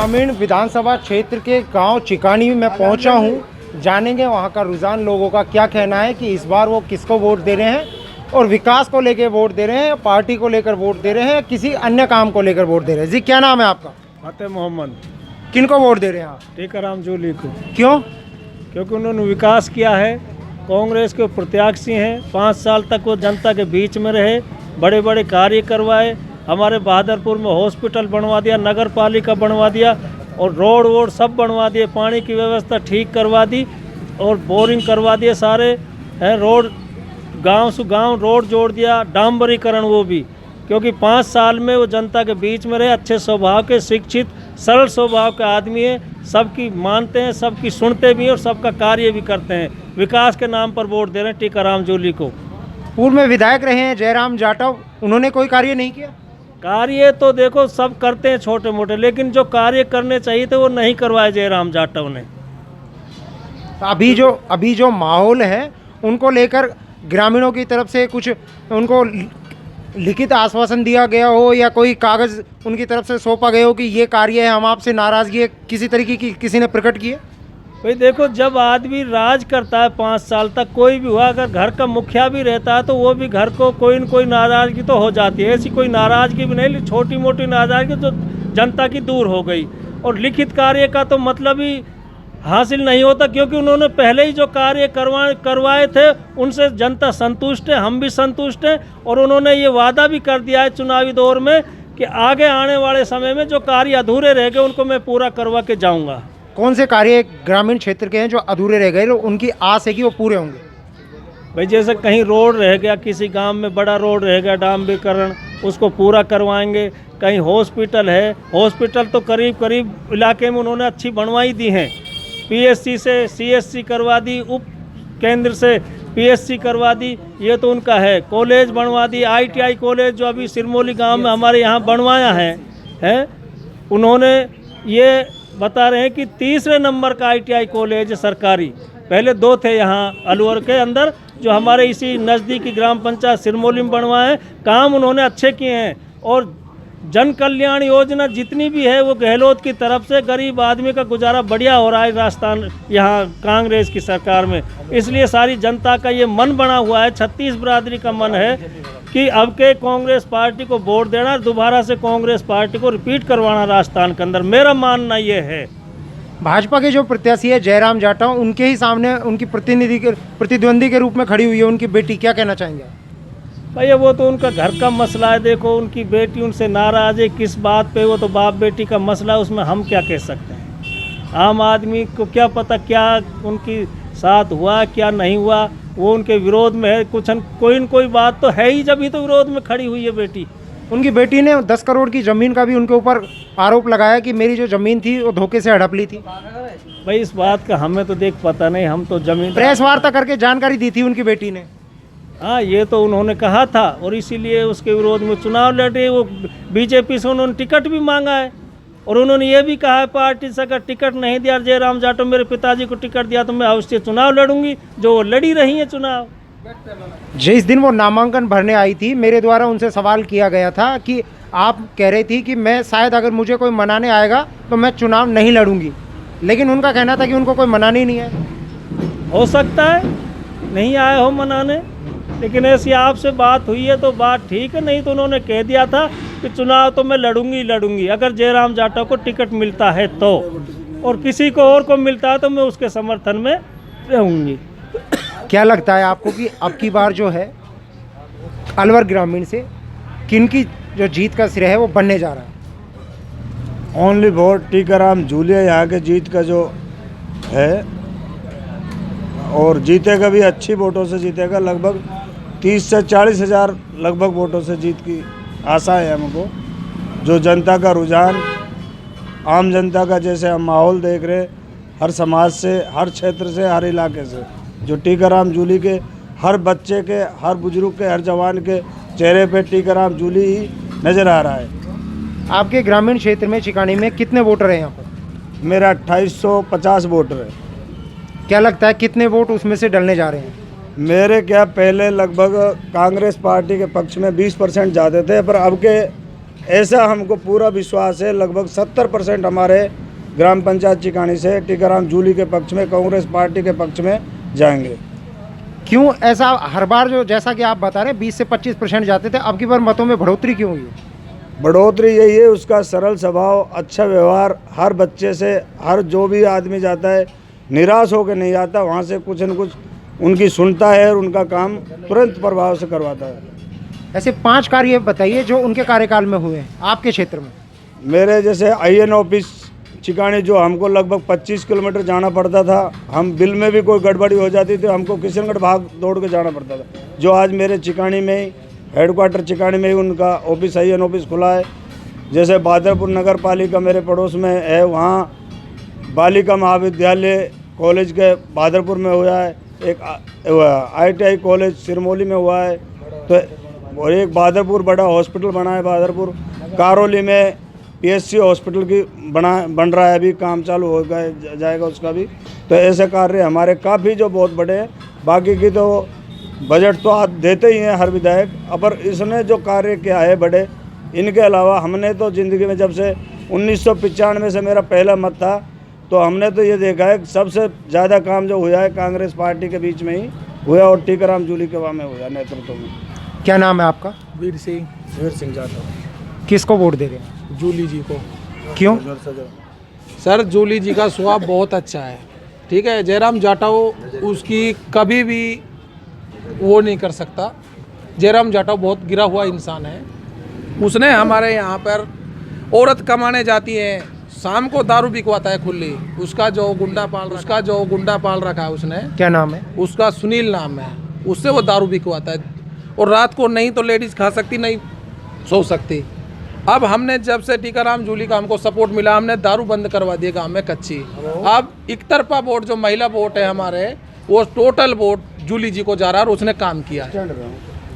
ग्रामीण विधानसभा क्षेत्र के गांव चिकानी में मैं पहुंचा हूं। जानेंगे वहां का रुझान लोगों का क्या कहना है कि इस बार वो किसको वोट दे रहे हैं और विकास को लेकर वोट दे रहे हैं, पार्टी को लेकर वोट दे रहे हैं, किसी अन्य काम को लेकर वोट दे रहे हैं। जी क्या नाम है आपका? फतेह मोहम्मद। किनको वोट दे रहे हैं आप? टीकाराम जूली को। क्यों? क्योंकि उन्होंने विकास किया है, कांग्रेस के प्रत्याशी हैं, 5 साल तक वो जनता के बीच में रहे, बड़े बड़े कार्य करवाए, हमारे बहादुरपुर में हॉस्पिटल बनवा दिया, नगर पालिका बनवा दिया और रोड वोड सब बनवा दिए, पानी की व्यवस्था ठीक करवा दी और बोरिंग करवा दिए सारे हैं, रोड गांव से गांव रोड जोड़ दिया, डांबरीकरण वो भी, क्योंकि 5 साल में वो जनता के बीच में रहे, अच्छे स्वभाव के, शिक्षित सरल स्वभाव के आदमी है, सबकी मानते हैं, सबकी सुनते भी हैं और सबका कार्य भी करते हैं। विकास के नाम पर वोट दे रहे हैं टीकाराम जूली को। पूर्व में विधायक रहे हैं जयराम जाटव, उन्होंने कोई कार्य नहीं किया? कार्य तो देखो सब करते हैं छोटे मोटे, लेकिन जो कार्य करने चाहिए थे वो नहीं करवाए जयराम जाटव ने। अभी जो माहौल है उनको लेकर ग्रामीणों की तरफ से कुछ उनको लिखित आश्वासन दिया गया हो या कोई कागज उनकी तरफ से सौंपा गया हो कि ये कार्य है, हम आपसे नाराजगी है, किसी तरीके की किसी ने प्रकट की है? भाई देखो, जब आदमी राज करता है 5 साल तक, कोई भी हुआ, अगर घर का मुखिया भी रहता है तो वो भी घर को कोई न कोई नाराजगी तो हो जाती है। ऐसी कोई नाराजगी भी नहीं, छोटी मोटी नाराजगी जो जनता की दूर हो गई। और लिखित कार्य का तो मतलब ही हासिल नहीं होता, क्योंकि उन्होंने पहले ही जो कार्य करवाए थे उनसे जनता संतुष्ट है, हम भी संतुष्ट हैं। और उन्होंने ये वादा भी कर दिया है चुनावी दौर में कि आगे आने वाले समय में जो कार्य अधूरे रह गए उनको मैं पूरा करवा के जाऊँगा। कौन से कार्य ग्रामीण क्षेत्र के हैं जो अधूरे रह गए, उनकी आस है कि वो पूरे होंगे? भाई जैसे कहीं रोड रह गया, किसी गांव में बड़ा रोड रह गया डांबरीकरण, उसको पूरा करवाएंगे। कहीं हॉस्पिटल है, हॉस्पिटल तो करीब करीब इलाके में उन्होंने अच्छी बनवाई दी हैं। पीएससी से सीएससी करवा दी, उप केंद्र से पीएससी करवा दी, ये तो उनका है। कॉलेज बनवा दी, आईटीआई कॉलेज जो अभी सिरमौली गाँव में हमारे यहाँ बनवाया है उन्होंने। ये बता रहे हैं कि 3रे नंबर का आईटीआई कॉलेज सरकारी, पहले 2 थे यहाँ अलवर के अंदर, जो हमारे इसी नज़दीकी ग्राम पंचायत सिरमौली में बनवाए हैं। काम उन्होंने अच्छे किए हैं और जन कल्याण योजना जितनी भी है वो गहलोत की तरफ से गरीब आदमी का गुजारा बढ़िया हो रहा है राजस्थान यहाँ कांग्रेस की सरकार में। इसलिए सारी जनता का ये मन बना हुआ है, 36 बिरादरी का मन है कि अब के कांग्रेस पार्टी को वोट देना, दोबारा से कांग्रेस पार्टी को रिपीट करवाना राजस्थान के अंदर। मेरा मानना ये है। भाजपा के जो प्रत्याशी है जयराम जाटव, उनके ही सामने उनकी प्रतिद्वंदी के रूप में खड़ी हुई है उनकी बेटी, क्या कहना चाहेंगे? भैया वो तो उनका घर का मसला है। देखो, उनकी बेटी उनसे नाराज है, किस बात पे, वो तो बाप बेटी का मसला है, उसमें हम क्या कह सकते हैं। आम आदमी को क्या पता क्या उनकी साथ हुआ क्या नहीं हुआ, वो उनके विरोध में है। कोई न कोई बात तो है ही, जब ही तो विरोध में खड़ी हुई है बेटी। उनकी बेटी ने 10 करोड़ की ज़मीन का भी उनके ऊपर आरोप लगाया कि मेरी जो ज़मीन थी वो धोखे से हड़प ली थी। भाई इस बात का हमें तो देख पता नहीं, हम तो ज़मीन प्रेस वार्ता करके जानकारी दी थी उनकी बेटी ने। हाँ, ये तो उन्होंने कहा था और इसीलिए उसके विरोध में चुनाव लड़े। वो बीजेपी से उन्होंने टिकट भी मांगा है और उन्होंने ये भी कहा है पार्टी से अगर टिकट नहीं दिया जयराम जाटव मेरे पिताजी को टिकट दिया तो मैं अवश्य चुनाव लड़ूंगी, जो वो लड़ी रही है चुनाव। जिस दिन वो नामांकन भरने आई थी, मेरे द्वारा उनसे सवाल किया गया था कि आप कह रही थी कि मैं शायद अगर मुझे कोई मनाने आएगा तो मैं चुनाव नहीं लड़ूंगी, लेकिन उनका कहना था कि उनको कोई मनाने ही नहीं है। हो सकता है नहीं आए हो मनाने, लेकिन ऐसी आपसे बात हुई है तो बात ठीक है, नहीं तो उन्होंने कह दिया था कि चुनाव तो मैं लड़ूंगी अगर जयराम जाटव को टिकट मिलता है तो, और किसी को और को मिलता है तो मैं उसके समर्थन में रहूंगी। क्या लगता है आपको कि अब की बार जो है अलवर ग्रामीण से किन की जो जीत का श्रेय है वो बनने जा रहा है? ओनली वोट टीकाराम जूली यहाँ के जीत का जो है, और जीतेगा भी अच्छी वोटों से जीतेगा, लगभग 30 से 40 हज़ार लगभग वोटों से जीत की आशा है हमको। जो जनता का रुझान, आम जनता का जैसे हम माहौल देख रहे, हर समाज से, हर क्षेत्र से, हर इलाके से, जो टीकाराम जूली के हर बच्चे के, हर बुजुर्ग के, हर जवान के चेहरे पे टीकाराम जूली ही नज़र आ रहा है। आपके ग्रामीण क्षेत्र में चिकानी में कितने वोटर हैं यहाँ पर? मेरा 2850 वोटर है। क्या लगता है कितने वोट उसमें से डलने जा रहे हैं? मेरे क्या पहले लगभग कांग्रेस पार्टी के पक्ष में 20% जाते थे, पर अब के ऐसा हमको पूरा विश्वास है। लगभग 70% हमारे ग्राम पंचायत चिकानी से टीकाराम जूली के पक्ष में, कांग्रेस पार्टी के पक्ष में जाएंगे। क्यों ऐसा हर बार जो जैसा कि आप बता रहे हैं 20 से 25% जाते थे, अब की बार मतों में बढ़ोतरी क्यों हुई? बढ़ोतरी यही है, उसका सरल स्वभाव, अच्छा व्यवहार, हर बच्चे से, हर जो भी आदमी जाता है निराश होकर नहीं आता, वहाँ से कुछ न कुछ उनकी सुनता है और उनका काम तुरंत प्रभाव से करवाता है। ऐसे 5 कार्य बताइए जो उनके कार्यकाल में हुए हैं आपके क्षेत्र में। मेरे जैसे IN ऑफिस चिकानी, जो हमको लगभग 25 किलोमीटर जाना पड़ता था, हम बिल में भी कोई गड़बड़ी हो जाती थी हमको किशनगढ़ भाग दौड़ के जाना पड़ता था, जो आज मेरे चिकानी में ही, हेडक्वार्टर चिकानी में ही उनका ऑफिस IN ऑफिस खुला है। जैसे बादरपुर नगर पालिका मेरे पड़ोस में है, वहाँ बालिका महाविद्यालय कॉलेज के बादरपुर में हुआ है, एक ITI कॉलेज सिरमौली में हुआ है, तो और एक बादरपुर बड़ा हॉस्पिटल बना है बादरपुर। कारोली में PSC हॉस्पिटल की बन रहा है, अभी काम चालू हो जाएगा उसका भी। तो ऐसे कार्य हमारे काफ़ी जो बहुत बड़े हैं। बाकी की तो बजट तो आप देते ही हैं हर विधायक, पर इसने जो कार्य किया है बड़े, इनके अलावा हमने तो ज़िंदगी में जब से 1995 से मेरा पहला मत था, तो हमने तो ये देखा है सबसे ज़्यादा काम जो हुआ है कांग्रेस पार्टी के बीच में ही हुआ और टीकाराम जूली के वहाँ में हुआ नेतृत्व में। क्या नाम है आपका? वीर सिंह जाधव। किसको वोट दे रहे हैं? जूली जी को। क्यों? सर जूली जी का स्वभाव बहुत अच्छा है, ठीक है। जयराम जाटव उसकी कभी भी वो नहीं कर सकता। जयराम जाटव बहुत गिरा हुआ इंसान है। उसने हमारे यहाँ पर औरत कमाने जाती है, शाम को दारू बिकवाता है खुली। उसका जो गुंडा पाल रखा है उसने, क्या नाम है उसका? सुनील नाम है। उससे वो दारू बिकवाता है और रात को नहीं तो लेडीज़ खा सकती, नहीं सो सकती। अब हमने जब से टीकाराम जूली का हमको सपोर्ट मिला, हमने दारू बंद करवा दिया गांव में कच्ची। अब एक तरफा वोट जो महिला वोट है हमारे, वो टोटल वोट जूली जी को जा रहा है और उसने काम किया है।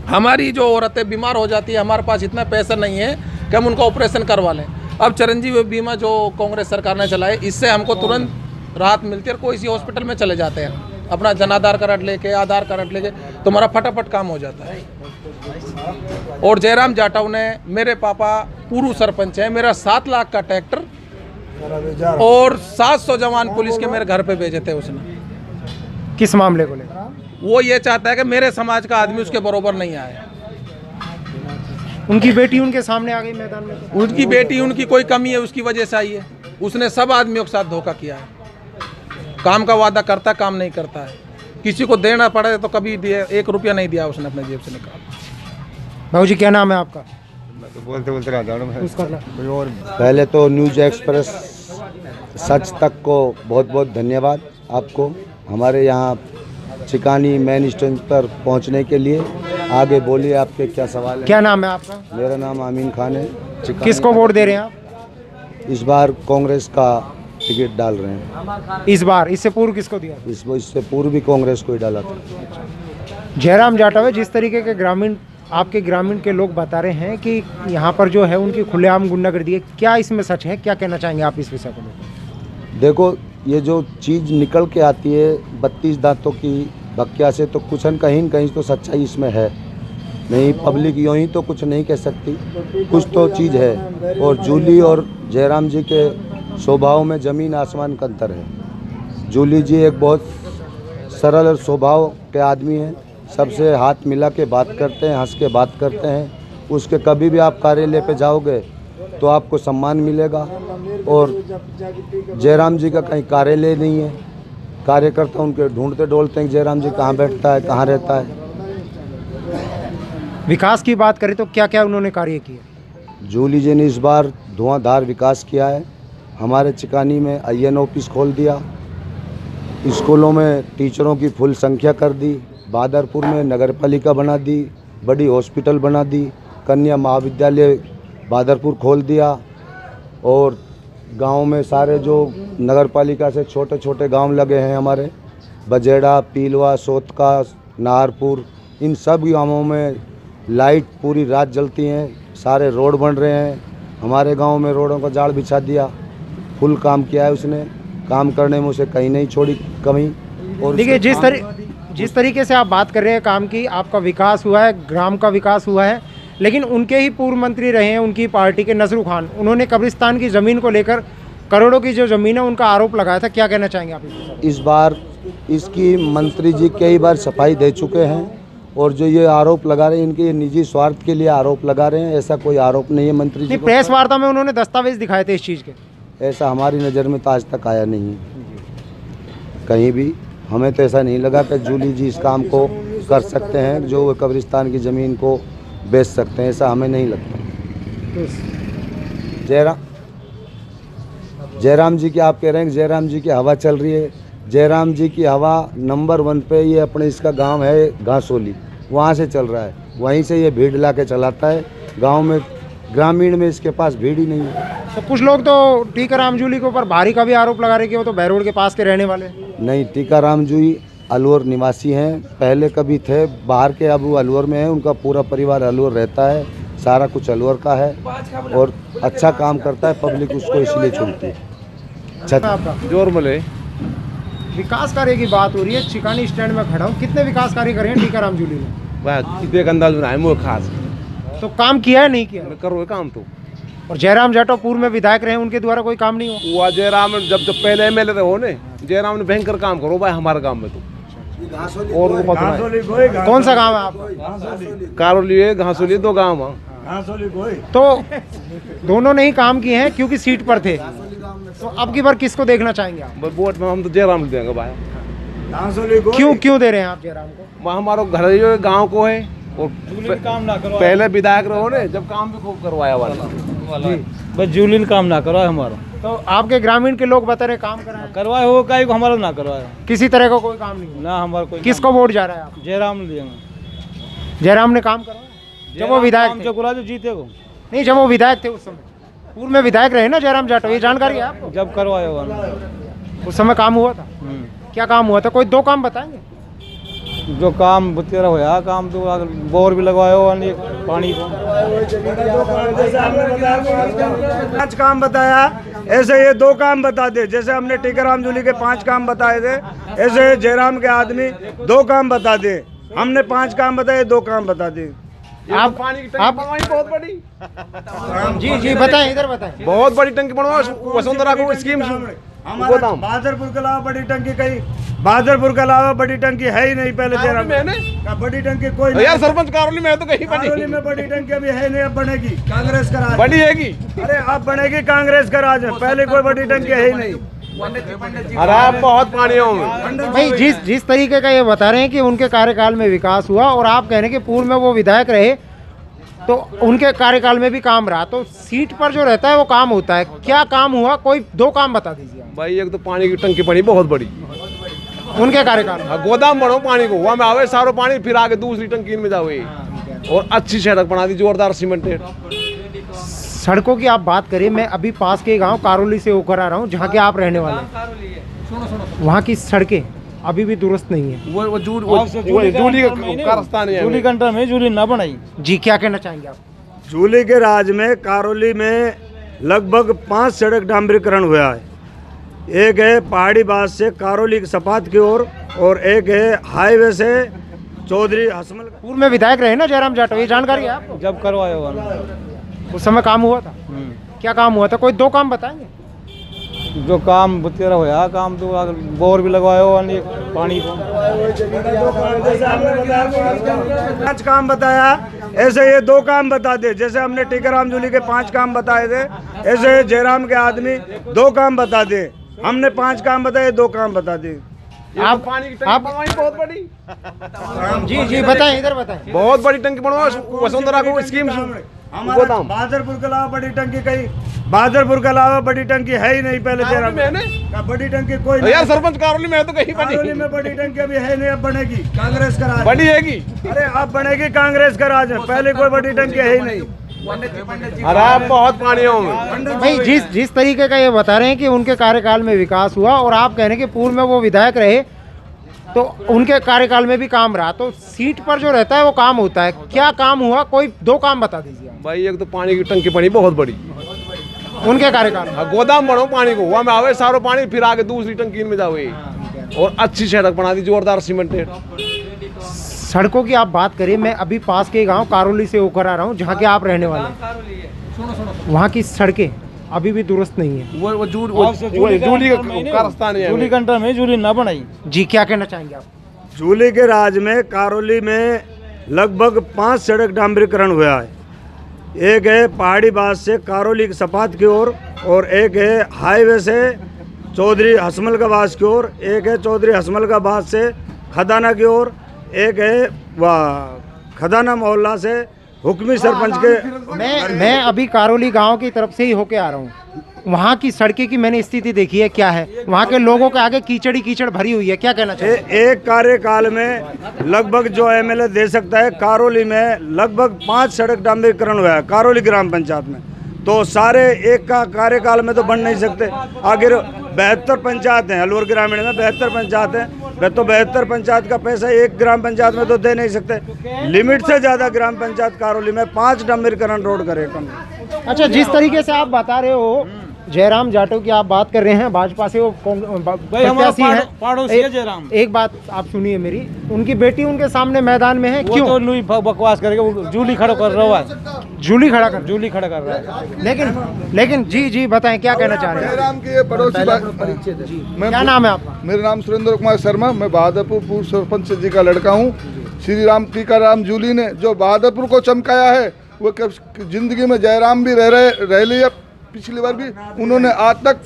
हमारी जो औरतें बीमार हो जाती है, हमारे पास इतना पैसा नहीं है कि हम उनका ऑपरेशन करवा लें। अब चिरंजीवी बीमा जो कांग्रेस सरकार ने चलाए, इससे हमको तुरंत राहत मिलती है और कोई सी हॉस्पिटल में चले जाते हैं, अपना जनाधार कार्ड लेके, आधार कार्ड लेके, तुम्हारा फटाफट काम हो जाता है। और जयराम जाटव ने, मेरे पापा पूर्व सरपंच है, मेरा 7 लाख का ट्रैक्टर और 700 जवान पुलिस के मेरे घर पे भेजे थे उसने। किस मामले को लेकर? वो ये चाहता है कि मेरे समाज का आदमी उसके बरोबर नहीं आए। उनकी बेटी उनके सामने आ गई मैदान में। उनकी बेटी, उनकी कोई कमी है उसकी वजह से आई है। उसने सब आदमियों के साथ धोखा किया है। काम का वादा करता, काम नहीं करता है। किसी को देना पड़े तो कभी दिए, 1 रुपया नहीं दिया उसने अपने जेब से निकाल। बाबू जी क्या नाम है आपका? बोलते रहता पहले तो न्यूज़ एक्सप्रेस सच तक को बहुत बहुत धन्यवाद आपको, हमारे यहाँ चिकानी मेन स्टेशन पर पहुँचने के लिए। आगे बोलिए, आपके क्या सवाल है? क्या नाम है आपका? मेरा नाम आमीन खान है। किसको वोट दे रहे हैं आप? इस बार कांग्रेस का टिकट डाल रहे हैं। इस बार? इससे पूर्व किसको दिया? इससे पूर्व भी कांग्रेस को ही डाला था। जयराम जाटव है, जिस तरीके के आपके ग्रामीण के लोग बता रहे हैं कि यहाँ पर जो है उनकी खुलेआम गुंडागर्दी है, क्या इसमें सच है? क्या कहना चाहेंगे आप इस विषय को लेकर? देखो, ये जो चीज़ निकल के आती है 32 दांतों की बक्या से, तो कुछ न कहीं तो सच्चाई इसमें है। नहीं, पब्लिक यूँ ही तो कुछ नहीं कह सकती, कुछ तो चीज़ है। और जूली और जयराम जी के स्वभाव में ज़मीन आसमान का अंतर है। जूली जी एक बहुत सरल और स्वभाव के आदमी हैं, सबसे हाथ मिला के बात करते हैं, हंस के बात करते हैं। उसके कभी भी आप कार्यालय पे जाओगे तो आपको सम्मान मिलेगा। और जयराम जी का कहीं कार्यालय नहीं है, कार्यकर्ता उनके ढूंढते डोलते हैं जयराम जी कहाँ बैठता है, कहाँ रहता है। विकास की बात करें तो क्या क्या उन्होंने कार्य किए? जूली जी ने इस बार धुआंधार विकास किया है। हमारे चिकानी में IN ऑफिस खोल दिया, स्कूलों में टीचरों की फुल संख्या कर दी, बादरपुर में नगर पालिका बना दी, बड़ी हॉस्पिटल बना दी, कन्या महाविद्यालय बादरपुर खोल दिया। और गांव में सारे जो नगर पालिका से छोटे छोटे गांव लगे हैं हमारे, बजेड़ा, पीलवा, सोतका, नाहरपुर, इन सब गांवों में लाइट पूरी रात जलती हैं। सारे रोड बन रहे हैं। हमारे गांव में रोडों का जाल बिछा दिया। फुल काम किया है उसने, काम करने में उसे कहीं नहीं छोड़ी कमी। और देखिए, जिस तरीके से आप बात कर रहे हैं काम की, आपका विकास हुआ है, ग्राम का विकास हुआ है, लेकिन उनके ही पूर्व मंत्री रहे हैं उनकी पार्टी के नजरू खान, उन्होंने कब्रिस्तान की ज़मीन को लेकर करोड़ों की जो ज़मीन है उनका आरोप लगाया था। क्या कहना चाहेंगे आप इसके? इस बार इसकी मंत्री जी कई बार सफाई दे चुके हैं और जो ये आरोप लगा रहे हैं इनके ये निजी स्वार्थ के लिए आरोप लगा रहे हैं। ऐसा कोई आरोप नहीं है मंत्री जी नहीं, को। प्रेस वार्ता में उन्होंने दस्तावेज दिखाए थे इस चीज़ के। ऐसा हमारी नज़र में तो आज तक आया नहीं है कहीं भी। हमें तो ऐसा नहीं लगा कि जूली जी इस काम को कर सकते हैं, जो वो कब्रिस्तान की ज़मीन को बेच सकते हैं, ऐसा हमें नहीं लगता। जयराम जी की आप कह रहे हैं कि जयराम जी की हवा चल रही है। जयराम जी की हवा नंबर 1 पे ये अपने इसका गांव है घासोली, वहाँ से चल रहा है। वहीं से ये भीड़ ला के चलाता है। गांव में ग्रामीण में इसके पास भीड़ ही नहीं है। तो कुछ लोग तो टीकाराम जूली के ऊपर भारी का भी आरोप लगा रहे कि वो तो बहरोड के पास के रहने वाले हैं। नहीं, टीकाराम जी अलवर निवासी हैं, पहले कभी थे बाहर के, अब वो अलवर में हैं। उनका पूरा परिवार अलवर रहता है, सारा कुछ अलवर का है और अच्छा काम करता है। पब्लिक उसको इसलिए चुनती है। आपका जोर मले विकास कार्य की बात हो रही है, चिकानी स्टैंड में खड़ा हूँ। कितने विकास कार्य करे हैं टीकाराम जूली ने? एक अंदाज बनाए मुझे खास तो काम किया है नहीं किया? करो काम तो। और जयराम जाटव पूर्व में विधायक रहे, उनके द्वारा कोई काम नहीं हुआ? हुआ जयराम जब पहले एमएलए रहे हो ने, जयराम ने भयंकर काम करो भाई हमारे गांव में तो। और वो कौन सा गाँव है आपका? कारोली है, घासोली, 2 गाँव है। तो दोनों ने ही काम किए हैं क्योंकि सीट पर थे। तो अब की बार किसको देखना चाहेंगे आप? वोट में हम तो जयराम को देंगे भाई। क्यों दे रहे हैं आप जयराम को? हमारा घर जो गाँव को है और काम ना करो, पहले विधायक रहो ने, जब काम भी खूब करवाया वाला। बस जूली ने काम ना करवाए हमारा। तो आपके ग्रामीण के लोग बता रहे काम कराए, करवाए हो का हमारा ना करवाए किसी तरह का कोई काम नहीं हुआ। ना हमारा कोई। किसको वोट जा रहा है आप? जयराम ने देंगे। जयराम ने काम करवाया जब वो विधायक थे? जो जीते को नहीं, जब वो विधायक थे उस समय, पूर्व में विधायक रहे ना जयराम जाटव, ये जानकारी है आपको? जब करवाए होगा उस समय काम हुआ था। क्या काम हुआ था? कोई 2 काम बताएंगे? जो काम तेरा होया काम तो बोर भी लगवाया हो पानी को। 5 काम बताया, ऐसे ये 2 काम बता दे। जैसे हमने टीकाराम जूली के 5 काम बताए थे, ऐसे जयराम के आदमी 2 काम बता दे। हमने 5 काम बताए, 2 काम बता दे। आप पानी की टंकी बनवाई बहुत बड़ी। जी बताएं, इधर बताएं। बहुत बड़ी टंकी बनवा वसुंधरा को स्कीम। हमारा बहादुरपुर के अलावा बड़ी टंकी कहीं, बहादुरपुर के अलावा बड़ी टंकी है ही नहीं। पहले जयराम बड़ी टंकी कोई नहीं। यार सरपंच कारोली में तो कहीं कारोली में बड़ी टंकी अभी है नहीं, अब बनेगी। कांग्रेस का राज बड़ी हैगी। अरे अब बनेगी कांग्रेस का राज में, पहले कोई बड़ी टंकी है ही नहीं। अरे बहुत पानी होंगे भाई जिस तरीके का ये बता रहे हैं कि उनके कार्यकाल में विकास हुआ और आप कह रहे हैं कि पूर्व में वो विधायक रहे तो उनके कार्यकाल में भी काम रहा, तो सीट पर जो रहता है वो काम होता है। क्या काम हुआ? कोई 2 काम बता दीजिए भाई। एक तो पानी की टंकी बनी बहुत बड़ी उनके कार्यकाल में। गोदाम बनो पानी को, वहाँ में आवे सारो पानी, फिर आगे दूसरी टंकी में जावे। और अच्छी सड़क बना दी, जोरदार सीमेंटेड। सड़कों की आप बात करें, मैं अभी पास के गांव कारोली से होकर आ रहा हूं जहां के आप रहने वाले हैं। वहां की सड़कें अभी भी दुरुस्त नहीं है। वो जूली का रास्ता नहीं है। जूली कंट्रा में जूली ना बनाई। जी क्या कहना चाहेंगे आप? जूली के राज में कारोली में लगभग 5 सड़क डांबरीकरण हुआ है। एक है पहाड़ी बास से कारोली सपात की ओर और एक है हाईवे से चौधरी हसमल। पूर्व में विधायक रहे ना जयराम जाटव, ये जानकारी है आपको? जब करवाए होगा उस समय काम हुआ था। क्या काम हुआ था? कोई 2 काम बताएंगे? जो काम तेरा होया काम तो बोर भी लगवाया हो पानी को। 5 काम बताया, ऐसे ये 2 काम बता दे। जैसे हमने टीकाराम जूली के 5 काम बताए थे, ऐसे जयराम के आदमी 2 काम बता दे। हमने 5 काम बताए, 2 काम बता दे। आप पानी की टंकी बनवाई बहुत बड़ी। जी बताएं, इधर बताएं। बहुत बड़ी टंकी बनवा वसुंधरा को स्कीम। हमारा बहादुरपुर के अलावा बड़ी टंकी कहीं, बहादुरपुर के अलावा बड़ी टंकी है ही नहीं। पहले जयराम बड़ी टंकी कोई नहीं। यार सरपंच कारोली में तो कहीं कारोली में बड़ी टंकी अभी है नहीं, अब बनेगी। कांग्रेस का राज बड़ी हैगी। अरे अब बनेगी कांग्रेस का राज में, पहले कोई बड़ी टंकी है ही नहीं। अरे बहुत पानी होंगे भाई जिस तरीके का ये बता रहे हैं कि उनके कार्यकाल में विकास हुआ और आप कह रहे हैं कि पूर्व में वो विधायक रहे तो उनके कार्यकाल में भी काम रहा, तो सीट पर जो रहता है वो काम होता है। क्या काम हुआ? कोई 2 काम बता दीजिए भाई। एक तो पानी की टंकी बनी बहुत बड़ी उनके कार्यकाल में। गोदाम बनो पानी को, वहाँ में आवे सारो पानी, फिर आगे दूसरी टंकी में जावे। और अच्छी सड़क बना दी, जोरदार सीमेंटेड। सड़कों की आप बात करें, मैं अभी पास के गांव कारोली से होकर आ रहा हूं, जहां के आप रहने वाले हैं। वहां की सड़कें अभी भी दुरुस्त नहीं है। वो जूली का रास्ता नहीं है। जूली घंटा में जूली ना बनाई। जी, क्या कहना चाहेंगे आप? जूली के राज में कारोली में लगभग 5 सड़क डांबरीकरण हुआ है। एक है पहाड़ी बास से कारोली की सपात की ओर, और एक है हाईवे से चौधरी हसमलकाबाद की ओर, एक है चौधरी हसमलकाबाद से खदाना की ओर, एक है वह खदाना मोहल्ला से हुक्मी सरपंच के। मैं अभी कारोली गांव की तरफ से ही होके आ रहा हूँ। वहाँ की सड़कें की मैंने स्थिति देखी है, क्या है वहाँ के लोगों के आगे कीचड़ ही कीचड़ भरी हुई है। क्या कहना चाहिए? एक कार्यकाल में लगभग जो एमएलए दे सकता है, कारोली में लगभग 5 सड़क डांबरीकरण हुआ है कारोली ग्राम पंचायत में। तो सारे एक का कार्यकाल में तो बन नहीं सकते। आखिर 72 पंचायत हैं अलवर ग्रामीण में, 72 पंचायत हैं। तो 72 पंचायत का पैसा एक ग्राम पंचायत में तो दे नहीं सकते। लिमिट से ज़्यादा ग्राम पंचायत कारोली में 5 डांबरीकरण रोड करे कम। अच्छा, जिस तरीके से आप बता रहे हो, जयराम जाटव की आप बात कर रहे हैं, भाजपा से वो प्रत्याशी हैं। पड़ोसी है जयराम। एक बात आप सुनिए मेरी, उनकी बेटी उनके सामने मैदान में है, क्यों? तो लुई बकवास करके वो जूली खड़ा कर रहा है। जूली खड़ा कर रहा है। लेकिन जी बताएं, क्या कहना चाह रहे हैं? जयराम के ये पड़ोसी क्या नाम है आपका? मेरा नाम सुरेंद्र कुमार शर्मा, मैं बहादुरपुर पूर्व सरपंच जी का लड़का हूँ। श्री राम टीकाराम जूली ने जो बहादुरपुर को चमकाया है, वो जिंदगी में जयराम भी रह लिया। पिछली बार भी उन्होंने आज तक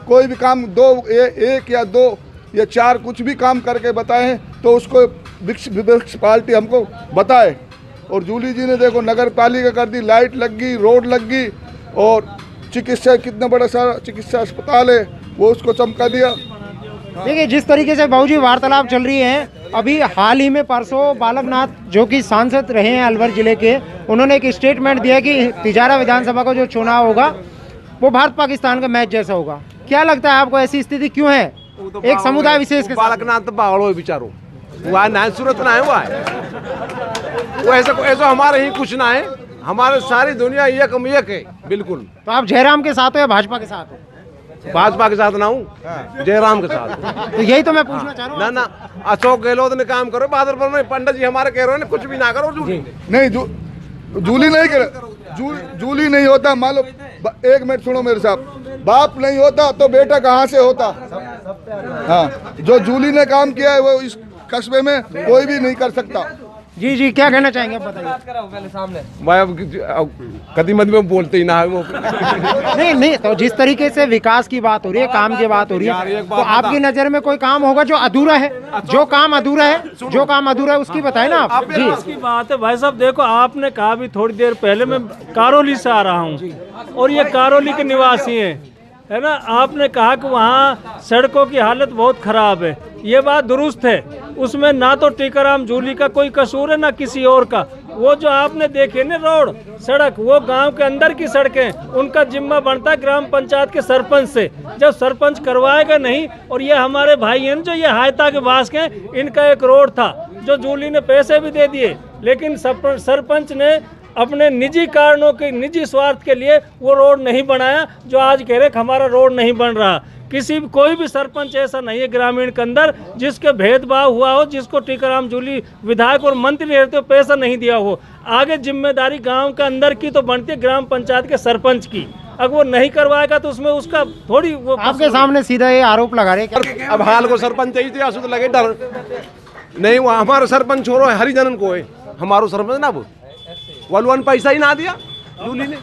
कोई भी काम एक या 2 या 4 कुछ भी काम करके बताए हैं तो उसको विपक्ष पार्टी हमको बताए। और जूली जी ने देखो नगर पालिका कर दी, लाइट लग गई, रोड लग गई, और चिकित्सा कितना बड़ा सारा चिकित्सा अस्पताल है वो उसको चमका दिया। देखिए, जिस तरीके से बाबूजी वार्तालाप चल रही है, अभी हाल ही में परसों बालकनाथ जो कि सांसद रहे हैं अलवर जिले के, उन्होंने एक स्टेटमेंट दिया कि तिजारा विधानसभा का जो चुनाव होगा वो भारत पाकिस्तान का मैच जैसा होगा। क्या लगता है आपको, ऐसी स्थिति क्यों है एक समुदाय विशेष के? बालकनाथ तो पागल हो बेचारो, वह ना सूरत ना है, वो ऐसा हमारे ही कुछ ना है। हमारे सारी दुनिया एक है बिल्कुल। तो आप जयराम के साथ हो या भाजपा के साथ हो? भाजपा के साथ ना हूँ, जयराम के साथ। तो यही तो मैं पूछना चाह रहा हूँ। ना अशोक गहलोत ने काम करो, बहादुरपुर में पंडित जी हमारे कह रहे हैं कुछ भी ना करो। नहीं जूली नहीं करे, जूली नहीं होता। मान लो 1 मिनट सुनो मेरे साहब, बाप नहीं होता तो बेटा कहाँ से होता? हाँ, जो जूली ने काम किया है वो इस कस्बे में कोई भी नहीं कर सकता। जी, क्या कहना चाहेंगे आप बताइए। कदी मत में बोलते ही ना है वो। नहीं, तो जिस तरीके से विकास की बात हो रही है, काम की बात हो रही है, तो आपकी नजर में कोई काम होगा जो अधूरा है? जो काम अधूरा है उसकी बताए ना आप। जी, इसकी बात है भाई साहब। देखो, आपने कहा भी थोड़ी देर पहले मैं कारोली से आ रहा हूँ और ये कारोली के निवासी हैं, है ना। आपने कहा कि वहाँ सड़कों की हालत बहुत खराब है, ये बात दुरुस्त है। उसमें ना तो टीकाराम जूली का कोई कसूर है ना किसी और का। वो जो आपने देखे ना रोड सड़क, वो गांव के अंदर की सड़कें, उनका जिम्मा बनता है ग्राम पंचायत के सरपंच से। जब सरपंच करवाएगा नहीं, और ये हमारे भाई हैं जो ये हायता के बास के, इनका एक रोड था जो जूली ने पैसे भी दे दिए, लेकिन सरपंच ने अपने निजी कारणों के, निजी स्वार्थ के लिए वो रोड नहीं बनाया, जो आज कह रहे कि हमारा रोड नहीं बन रहा। कोई भी सरपंच ऐसा नहीं है ग्रामीण के अंदर जिसके भेदभाव हुआ हो, जिसको टीकाराम जूली विधायक और मंत्री रहते हो पैसा नहीं दिया हो। आगे जिम्मेदारी गांव के अंदर की तो बनती है ग्राम पंचायत के सरपंच की। अगर वो नहीं करवाएगा तो उसमें उसका थोड़ी वो आपके सामने सीधा ये आरोप लगा रहे हैं। अब हाल को सरपंच चाहिए तो आंसू तो लगे डर नहीं। वो हमारा सरपंच छोड़ो हरिजन को है, हमारो सरपंच ना वो वलवन पैसा ही ना दिया जूली ने,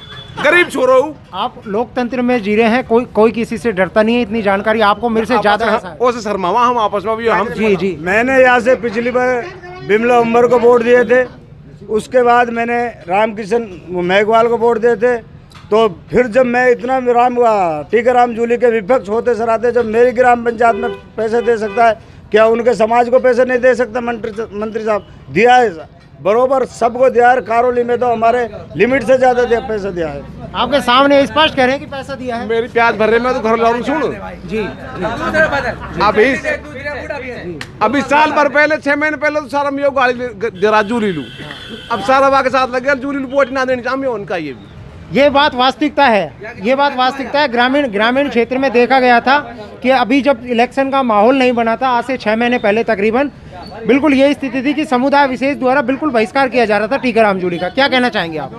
गरीब छोरो। आप लोकतंत्र में जी रहे हैं, कोई किसी से डरता नहीं है। इतनी जानकारी आपको मेरे से ज्यादा है। ओसे शर्मावा हम आपस में भी हम। जी, मैंने यहाँ से पिछली बार बिमला उम्र को वोट दिए थे, उसके बाद मैंने रामकिशन मेघवाल को वोट दिए थे। तो फिर जब मैं इतना टीकाराम जूली के विपक्ष होते सराते, जब मेरी ग्राम पंचायत में पैसे दे सकता है, क्या उनके समाज को पैसे नहीं दे सकता? मंत्री साहब दिया है बरोबर, सबको दिया है। कारोली में तो हमारे लिमिट से ज्यादा पैसा दिया है। आपके सामने स्पष्ट कह रहे हैं कि पैसा दिया है। मेरी प्याज भर रहे, मैं तो घर लाऊं सुन। जी, अभी साल भर पहले 6 महीने पहले तो सारा मैं गाड़ी जरा जूली लू, अब सारा के साथ लग गया जूली लू वोट ना देनी चाहिए उनका। ये बात वास्तविकता है। ग्रामीण क्षेत्र में देखा गया था कि अभी जब इलेक्शन का माहौल नहीं बना था, आज से 6 महीने पहले तकरीबन, बिल्कुल यही स्थिति थी कि समुदाय विशेष द्वारा बिल्कुल बहिष्कार किया जा रहा था टीकाराम जूली का, क्या कहना चाहेंगे आप?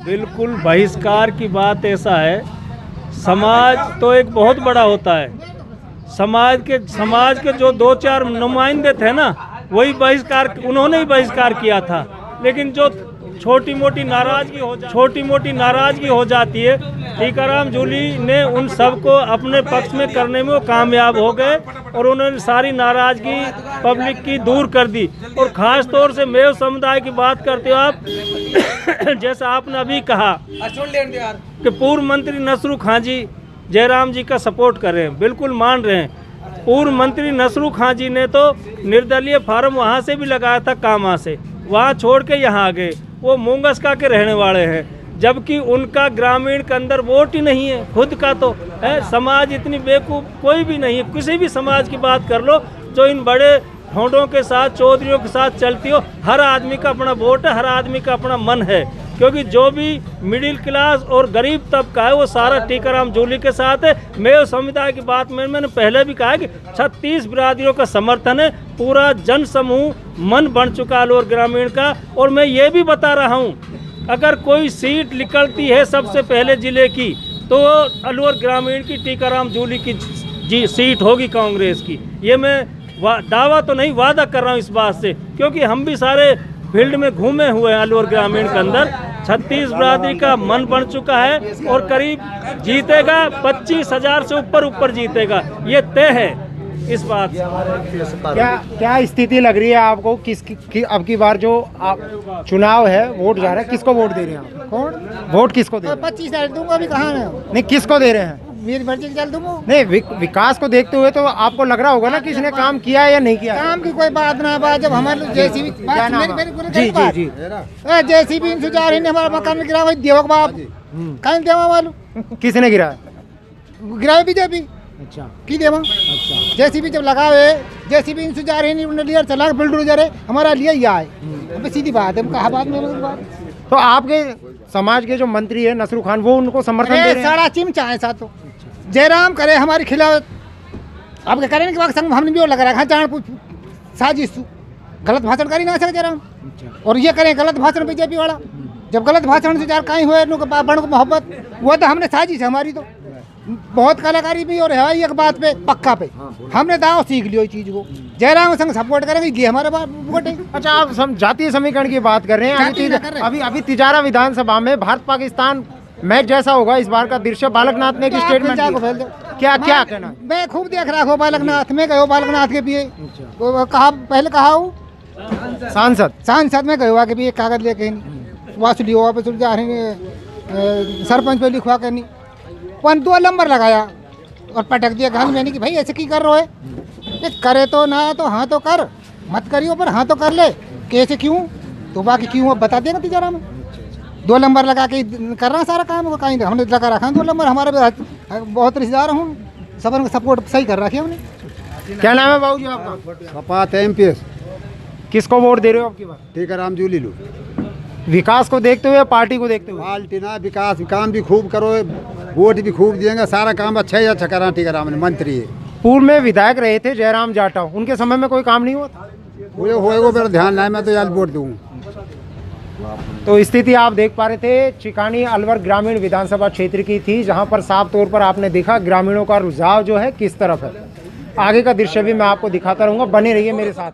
बिल्कुल बहिष्कार की बात ऐसा है, समाज तो एक बहुत बड़ा होता है, समाज के जो 2-4 नुमाइंदे थे ना, वही बहिष्कार, उन्होंने ही बहिष्कार किया था। लेकिन जो छोटी मोटी नाराजगी हो जाती है, टीकाराम जूली ने उन सबको अपने पक्ष में करने में वो कामयाब हो गए और उन्होंने सारी नाराजगी पब्लिक की दूर कर दी। और ख़ास तौर से मेव समुदाय की बात करते हो आप, जैसा आपने अभी कहा कि पूर्व मंत्री नसरू खां जी जयराम जी का सपोर्ट कर रहे हैं, बिल्कुल मान रहे हैं। पूर्व मंत्री नसरू खां जी ने तो निर्दलीय फार्म वहाँ से भी लगाया था, कामा से, वहाँ छोड़ के यहाँ आ गए। वो मूंगसका के रहने वाले हैं, जबकि उनका ग्रामीण के अंदर वोट ही नहीं है खुद का। तो है समाज इतनी बेवकूफ़ कोई भी नहीं है, किसी भी समाज की बात कर लो जो इन बड़े होंडों के साथ, चौधरियों के साथ चलती हो। हर आदमी का अपना वोट है, हर आदमी का अपना मन है, क्योंकि जो भी मिडिल क्लास और गरीब तबका है वो सारा टीकाराम जूली के साथ है। मेव समुदाय की बात मैंने पहले भी कहा है कि 36 बिरादरियों का समर्थन है, पूरा जन समूह मन बन चुका है अलवर ग्रामीण का। और मैं ये भी बता रहा हूँ, अगर कोई सीट निकलती है सबसे पहले ज़िले की, तो अलवर ग्रामीण की टीकाराम जूली की सीट होगी कांग्रेस की। ये मैं दावा तो नहीं, वादा कर रहा हूँ इस बात से, क्योंकि हम भी सारे फील्ड में घूमे हुए हैं अलवर ग्रामीण के अंदर। 36 बिरादरी का मन बन चुका है और करीब जीतेगा, 25,000 से ऊपर जीतेगा, ये तय है इस बात। क्या स्थिति लग रही है आपको? अब की बार जो चुनाव है, वोट जा रहा है, किसको वोट दे रहे हैं आप? कौन वोट किसको दे रहे हैं? 25,000 दूंगा, अभी कहाँ है? नहीं, किसको दे रहे हैं? मेरी मर्जी चल दूंगा। नहीं, विकास को देखते हुए तो आपको लग रहा होगा ना कि इसने काम किया है या नहीं किया? काम की कोई बात ना बात, जब हमारे जेसीबी जी जेसीबी जा रही हमारा मकान में गिरा, वही देवक बाप कहीं देवा वालू किसने गिराया? गिराए बीजेपी। अच्छा, की देवा? अच्छा, जेसीबी जब लगावे, जेसीबी इनसे जा रही नहीं, लिया चला बुलडोजर है हमारा लिया ही आए, सीधी बात है, कहा बात में। तो आपके समाज के जो मंत्री है नसरू खान, वो उनको समर्थन दे रहे हैं? सारा चिमचा है साथ। जयराम करे हमारी खिलाफ, अब क्या करें कि संग हमने भी वो लगा रखा, जान पूछ साजिश, गलत भाषण कर ही ना सके जयराम। और ये करें गलत भाषण बीजेपी वाला, जब गलत भाषण से यार कहीं हुए बड़ को मोहब्बत, वो तो हमने साजिश है हमारी, तो बहुत कलाकारी भी और है एक बात पे पक्का पे हमने दाव सीख लियो इस चीज को। जयराम संग सपोर्ट करेंगे, ये हमारे वोट है। अच्छा, आप जातीय समीकरण की बात कर रहे हैं। अभी तिजारा विधानसभा में भारत पाकिस्तान मैच जैसा होगा इस बार का दृश्य। बालकनाथ ने एक स्टेटमेंट क्या कहना? मैं खूब देख रहा हूँ बालकनाथ में, गयो बालकनाथ के भी कहा, पहले कहा हूँ सांसद में गयो कि भी एक कागज लेके वासु लियो वापस जा रहे, सरपंच पे लिखवा करनी, 2 नंबर लगाया और पटक दिया घर में कि भाई ऐसे की कर रहे हो, करे तो ना तो हाँ तो कर, मत करियो पर हाँ तो कर ले, कैसे क्यों, तो बाकी क्यों अब बता देगा तिजारा में। 2 नंबर लगा के कर रहा सारा काम, कहीं हमने लगा रखा 2 नंबर, हमारे बहुत रिश्तेदार हूँ, सब सपोर्ट सही कर रखी हमने। क्या नाम है बाबू जी आपका? कपात एमपीएस। किसको वोट दे रहे हो आपकी बार? टीकाराम जूली लो। विकास को देखते हुए, पार्टी को देखते हुए? पार्टी ना, विकास काम भी खूब करो, वोट भी खूब देंगे, सारा काम अच्छा ही अच्छा करा टीकाराम ने, मंत्री है। पूर्व में विधायक रहे थे जयराम जाटव, उनके समय में कोई काम नहीं हुआ था? होएगा, मेरा ध्यान नहीं, मैं तो यार वोट दूँ। तो स्थिति आप देख पा रहे थे चिकानी अलवर ग्रामीण विधानसभा क्षेत्र की थी, जहां पर साफ तौर पर आपने देखा ग्रामीणों का रुझाव जो है किस तरफ है। आगे का दृश्य भी मैं आपको दिखाता रहूंगा, बने रहिए मेरे साथ।